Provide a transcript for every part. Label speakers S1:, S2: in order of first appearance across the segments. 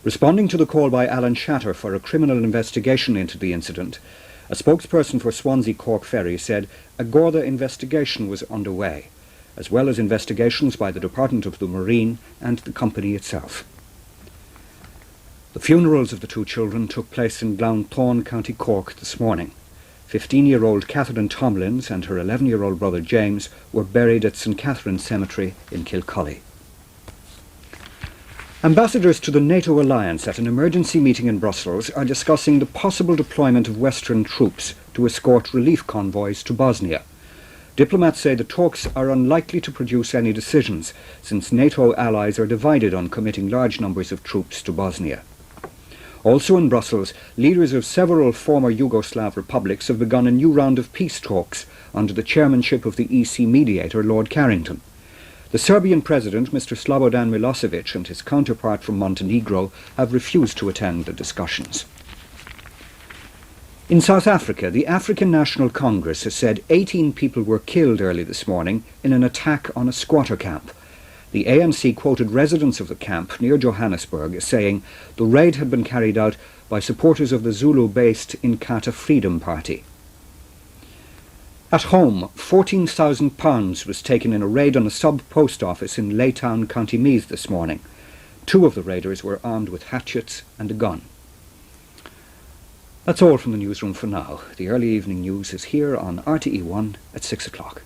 S1: Responding to the call by Alan Shatter for a criminal investigation into the incident, a spokesperson for Swansea Cork Ferry said a Garda investigation was underway, as well as investigations by the Department of the Marine and the company itself. The funerals of the two children took place in Glounthaune, County Cork this morning. 15-year-old Catherine Tomlins and her 11-year-old brother James were buried at St Catherine's Cemetery in Kilcully. Ambassadors to the NATO alliance at an emergency meeting in Brussels are discussing the possible deployment of Western troops to escort relief convoys to Bosnia. Diplomats say the talks are unlikely to produce any decisions, since NATO allies are divided on committing large numbers of troops to Bosnia. Also in Brussels, leaders of several former Yugoslav republics have begun a new round of peace talks under the chairmanship of the EC mediator, Lord Carrington. The Serbian president, Mr. Slobodan Milosevic, and his counterpart from Montenegro have refused to attend the discussions. In South Africa, the African National Congress has said 18 people were killed early this morning in an attack on a squatter camp. The ANC quoted residents of the camp near Johannesburg as saying the raid had been carried out by supporters of the Zulu-based Inkatha Freedom Party. At home, £14,000 was taken in a raid on a sub-post office in Laytown, County Meath this morning. 2 of the raiders were armed with hatchets and a gun. That's all from the newsroom for now. The early evening news is here on RTE1 at 6 o'clock.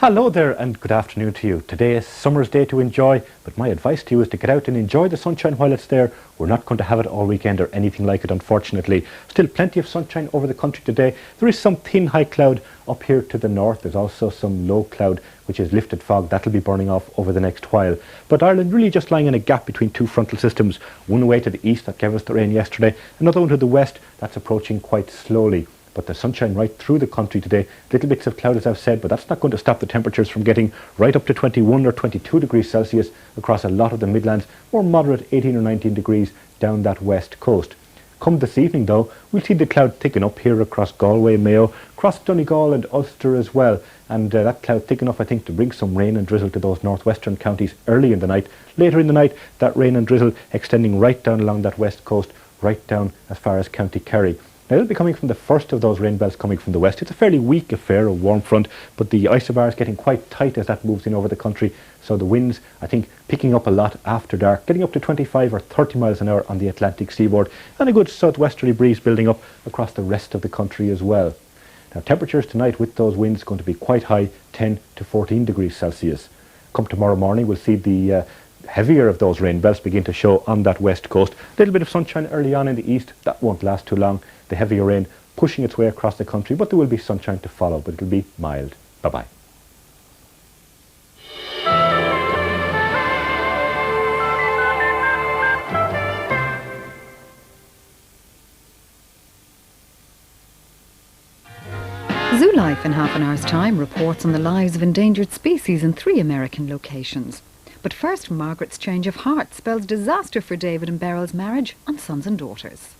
S2: Hello there and good afternoon to you. Today is summer's day to enjoy, but my advice to you is to get out and enjoy the sunshine while it's there. We're not going to have it all weekend or anything like it, unfortunately. Still plenty of sunshine over the country today. There is some thin high cloud up here to the north. There's also some low cloud, which is lifted fog. That'll be burning off over the next while. But Ireland really just lying in a gap between two frontal systems. One away to the east that gave us the rain yesterday, another one to the west that's approaching quite slowly. But the sunshine right through the country today. Little bits of cloud, as I've said, but that's not going to stop the temperatures from getting right up to 21 or 22 degrees Celsius across a lot of the Midlands. More moderate 18 or 19 degrees down that west coast. Come this evening, though, we'll see the cloud thicken up here across Galway, Mayo, across Donegal and Ulster as well. And that cloud thick enough, I think, to bring some rain and drizzle to those northwestern counties early in the night. Later in the night, that rain and drizzle extending right down along that west coast, right down as far as County Kerry. Now it'll be coming from the first of those rain belts coming from the west. It's a fairly weak affair, a warm front, but the isobar is getting quite tight as that moves in over the country. So the winds, I think, picking up a lot after dark, getting up to 25 or 30 miles an hour on the Atlantic seaboard, and a good southwesterly breeze building up across the rest of the country as well. Now temperatures tonight with those winds going to be quite high, 10 to 14 degrees Celsius. Come tomorrow morning, we'll see the heavier of those rain belts begin to show on that west coast. A little bit of sunshine early on in the east, that won't last too long. The heavier rain pushing its way across the country, but there will be sunshine to follow, but it'll be mild. Bye-bye.
S3: Zoo Life in half an hour's time reports on the lives of endangered species in 3 American locations. But first, Margaret's change of heart spells disaster for David and Beryl's marriage on Sons and Daughters.